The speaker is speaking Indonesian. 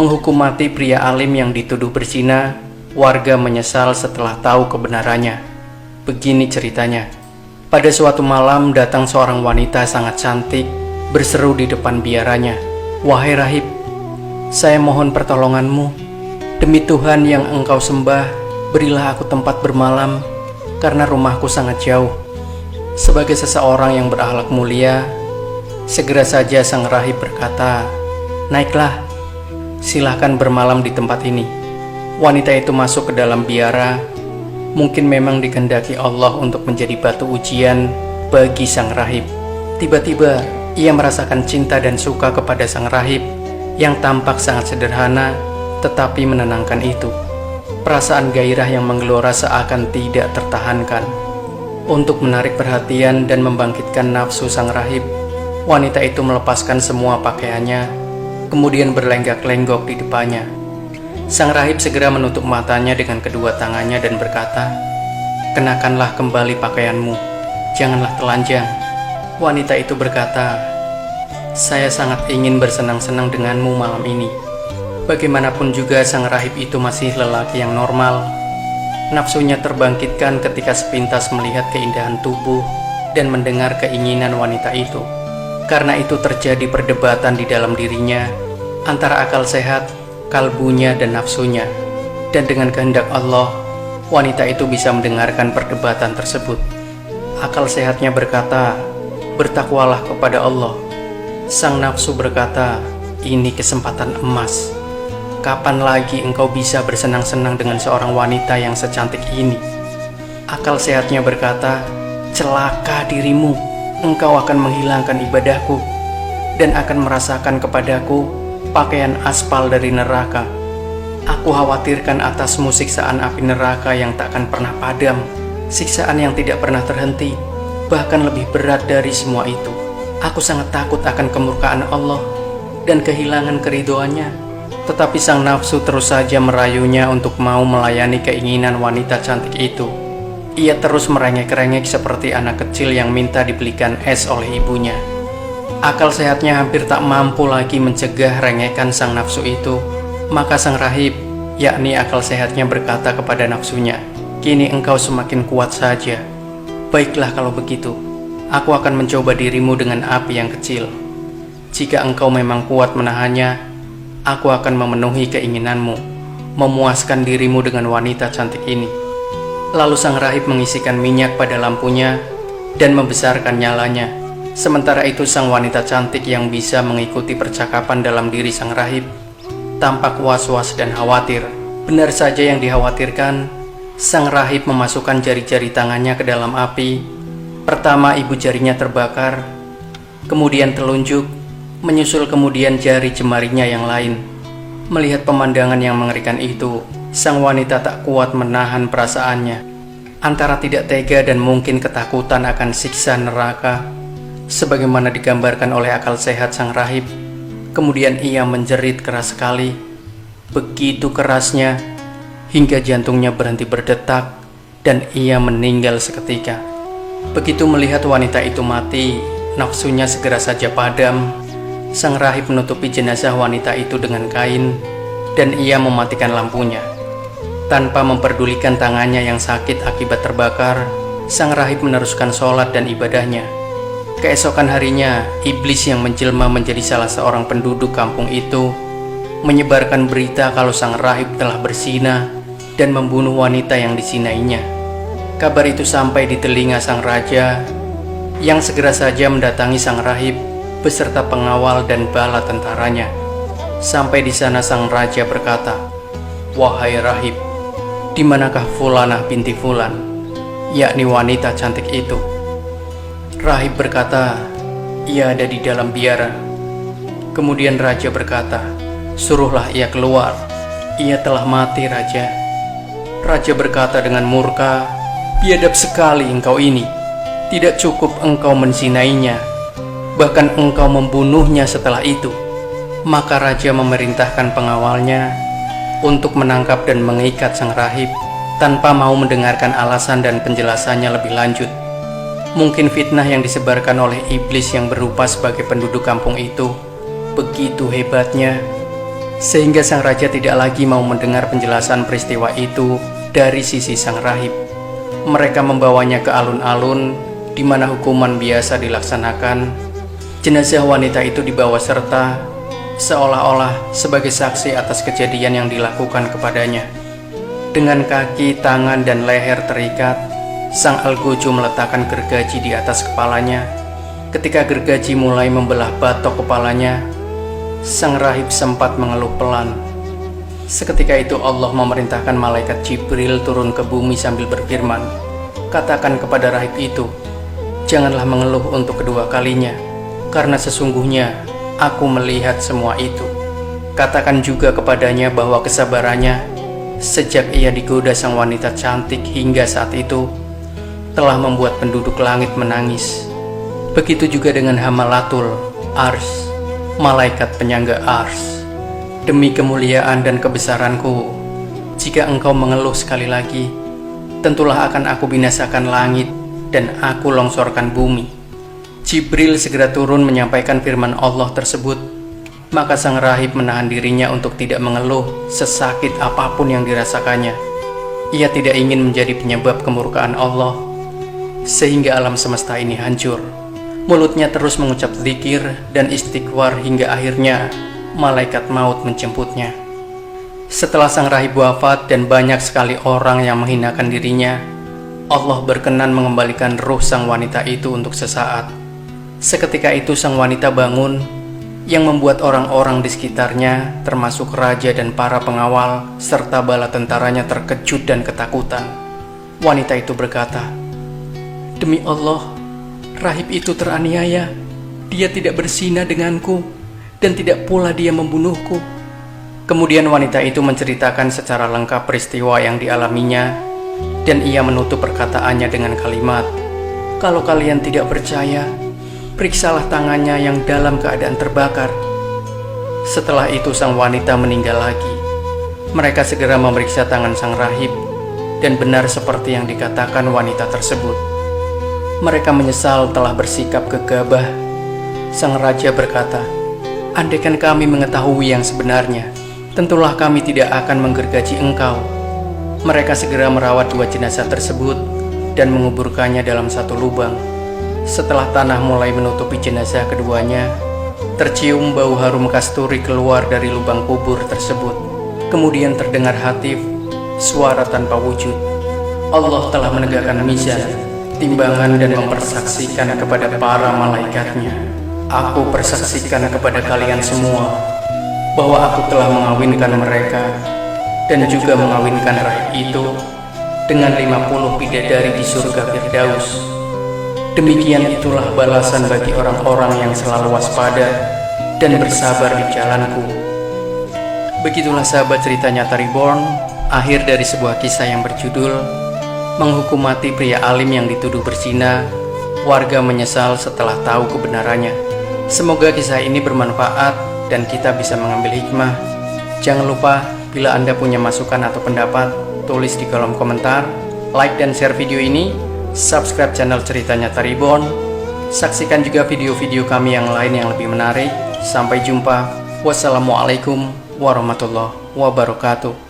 Menghukum mati pria alim yang dituduh berzina, warga menyesal setelah tahu kebenarannya. Begini ceritanya. Pada suatu malam datang seorang wanita sangat cantik, berseru di depan biaranya, "Wahai rahib, saya mohon pertolonganmu. Demi Tuhan yang engkau sembah, berilah aku tempat bermalam, karena rumahku sangat jauh." Sebagai seseorang yang berakhlak mulia, segera saja sang rahib berkata, "Naiklah, silahkan bermalam di tempat ini." Wanita itu masuk ke dalam biara. Mungkin memang dikehendaki Allah untuk menjadi batu ujian bagi sang rahib. Tiba-tiba ia merasakan cinta dan suka kepada sang rahib yang tampak sangat sederhana tetapi menenangkan itu. Perasaan gairah yang menggelora seakan tidak tertahankan. Untuk menarik perhatian dan membangkitkan nafsu sang rahib, wanita itu melepaskan semua pakaiannya, kemudian berlenggak-lenggok di depannya. Sang rahib segera menutup matanya dengan kedua tangannya dan berkata, "Kenakanlah kembali pakaianmu, janganlah telanjang." Wanita itu berkata, "Saya sangat ingin bersenang-senang denganmu malam ini." Bagaimanapun juga sang rahib itu masih lelaki yang normal. Nafsunya terbangkitkan ketika sepintas melihat keindahan tubuh dan mendengar keinginan wanita itu. Karena itu terjadi perdebatan di dalam dirinya antara akal sehat, kalbunya, dan nafsunya. Dan dengan kehendak Allah, wanita itu bisa mendengarkan perdebatan tersebut. Akal sehatnya berkata, "Bertakwalah kepada Allah." Sang nafsu berkata, "Ini kesempatan emas. Kapan lagi engkau bisa bersenang-senang dengan seorang wanita yang secantik ini?" Akal sehatnya berkata, "Celaka dirimu, engkau akan menghilangkan ibadahku dan akan merasakan kepadaku pakaian aspal dari neraka. Aku khawatirkan atasmu siksaan api neraka yang takkan pernah padam, siksaan yang tidak pernah terhenti, bahkan lebih berat dari semua itu. Aku sangat takut akan kemurkaan Allah dan kehilangan keridhoannya." Tetapi sang nafsu terus saja merayunya untuk mau melayani keinginan wanita cantik itu. Ia terus merengek-rengek seperti anak kecil yang minta dibelikan es oleh ibunya. Akal sehatnya hampir tak mampu lagi mencegah rengekan sang nafsu itu. Maka sang rahib, yakni akal sehatnya, berkata kepada nafsunya, "Kini engkau semakin kuat saja. Baiklah kalau begitu, aku akan mencoba dirimu dengan api yang kecil. Jika engkau memang kuat menahannya, aku akan memenuhi keinginanmu, memuaskan dirimu dengan wanita cantik ini." Lalu sang rahib mengisikan minyak pada lampunya dan membesarkan nyalanya. Sementara itu sang wanita cantik yang bisa mengikuti percakapan dalam diri sang rahib tampak was-was dan khawatir. Benar saja yang dikhawatirkan. Sang rahib memasukkan jari-jari tangannya ke dalam api. Pertama ibu jarinya terbakar, kemudian telunjuk, menyusul kemudian jari jemarinya yang lain. Melihat pemandangan yang mengerikan itu, sang wanita tak kuat menahan perasaannya. Antara tidak tega dan mungkin ketakutan akan siksa neraka, sebagaimana digambarkan oleh akal sehat sang rahib. Kemudian ia menjerit keras sekali, begitu kerasnya hingga jantungnya berhenti berdetak dan ia meninggal seketika. Begitu melihat wanita itu mati, nafsunya segera saja padam. Sang rahib menutupi jenazah wanita itu dengan kain dan ia mematikan lampunya. Tanpa memperdulikan tangannya yang sakit akibat terbakar, sang rahib meneruskan sholat dan ibadahnya. Keesokan harinya, iblis yang menjelma menjadi salah seorang penduduk kampung itu menyebarkan berita kalau sang rahib telah berzina dan membunuh wanita yang dizinainya. Kabar itu sampai di telinga sang raja, yang segera saja mendatangi sang rahib beserta pengawal dan bala tentaranya. Sampai di sana sang raja berkata, "Wahai rahib, di manakah Fulanah binti Fulan?" yakni wanita cantik itu. Rahib berkata, "Ia ada di dalam biara." Kemudian raja berkata, "Suruhlah ia keluar. Ia telah mati, raja." Raja berkata dengan murka, "Biadab sekali engkau ini. Tidak cukup engkau menzinainya, bahkan engkau membunuhnya setelah itu." Maka raja memerintahkan pengawalnya untuk menangkap dan mengikat sang rahib tanpa mau mendengarkan alasan dan penjelasannya lebih lanjut. Mungkin fitnah yang disebarkan oleh iblis yang berupa sebagai penduduk kampung itu begitu hebatnya sehingga sang raja tidak lagi mau mendengar penjelasan peristiwa itu dari sisi sang rahib. Mereka membawanya ke alun-alun di mana hukuman biasa dilaksanakan. Jenazah wanita itu dibawa serta seolah-olah sebagai saksi atas kejadian yang dilakukan kepadanya. Dengan kaki, tangan, dan leher terikat, sang algojo meletakkan gergaji di atas kepalanya. Ketika gergaji mulai membelah batok kepalanya, sang rahib sempat mengeluh pelan. Seketika itu Allah memerintahkan malaikat Jibril turun ke bumi sambil berfirman, "Katakan kepada rahib itu, janganlah mengeluh untuk kedua kalinya, karena sesungguhnya aku melihat semua itu. Katakan juga kepadanya bahwa kesabarannya sejak ia digoda sang wanita cantik hingga saat itu telah membuat penduduk langit menangis. Begitu juga dengan Hamalatul Ars, malaikat penyangga Ars. Demi kemuliaan dan kebesaranku, jika engkau mengeluh sekali lagi, tentulah akan aku binasakan langit dan aku longsorkan bumi." Jibril segera turun menyampaikan firman Allah tersebut. Maka sang rahib menahan dirinya untuk tidak mengeluh sesakit apapun yang dirasakannya. Ia tidak ingin menjadi penyebab kemurkaan Allah sehingga alam semesta ini hancur. Mulutnya terus mengucap zikir dan istighfar hingga akhirnya malaikat maut menjemputnya. Setelah sang rahib wafat dan banyak sekali orang yang menghinakan dirinya, Allah berkenan mengembalikan ruh sang wanita itu untuk sesaat. Seketika itu sang wanita bangun, yang membuat orang-orang di sekitarnya, termasuk raja dan para pengawal serta bala tentaranya terkejut dan ketakutan. Wanita itu berkata, "Demi Allah, rahib itu teraniaya. Dia tidak berzina denganku dan tidak pula dia membunuhku." Kemudian wanita itu menceritakan secara lengkap peristiwa yang dialaminya, dan ia menutup perkataannya dengan kalimat, "Kalau kalian tidak percaya, periksalah tangannya yang dalam keadaan terbakar." Setelah itu sang wanita meninggal lagi. Mereka segera memeriksa tangan sang rahib, dan benar seperti yang dikatakan wanita tersebut. Mereka menyesal telah bersikap gegabah. Sang raja berkata, "Andaikan kami mengetahui yang sebenarnya, tentulah kami tidak akan menggergaji engkau." Mereka segera merawat dua jenazah tersebut dan menguburkannya dalam satu lubang. Setelah tanah mulai menutupi jenazah keduanya, tercium bau harum kasturi keluar dari lubang kubur tersebut. Kemudian terdengar hatif, suara tanpa wujud. Allah telah menegakkan mizan, timbangan, dan mempersaksikan kepada para malaikatnya, "Aku persaksikan kepada kalian semua bahwa aku telah mengawinkan mereka dan juga mengawinkan rahib itu dengan 50 bidadari di surga Firdaus. Demikian itulah balasan bagi orang-orang yang selalu waspada dan bersabar di jalanku." Begitulah sahabat cerita nyata Reborn, akhir dari sebuah kisah yang berjudul "Menghukum mati pria alim yang dituduh berzina, warga menyesal setelah tahu kebenarannya." Semoga kisah ini bermanfaat dan kita bisa mengambil hikmah. Jangan lupa, bila Anda punya masukan atau pendapat, tulis di kolom komentar, like dan share video ini, subscribe channel Cerita Nyata Reborn, saksikan juga video-video kami yang lain yang lebih menarik. Sampai jumpa. Wassalamualaikum warahmatullahi wabarakatuh.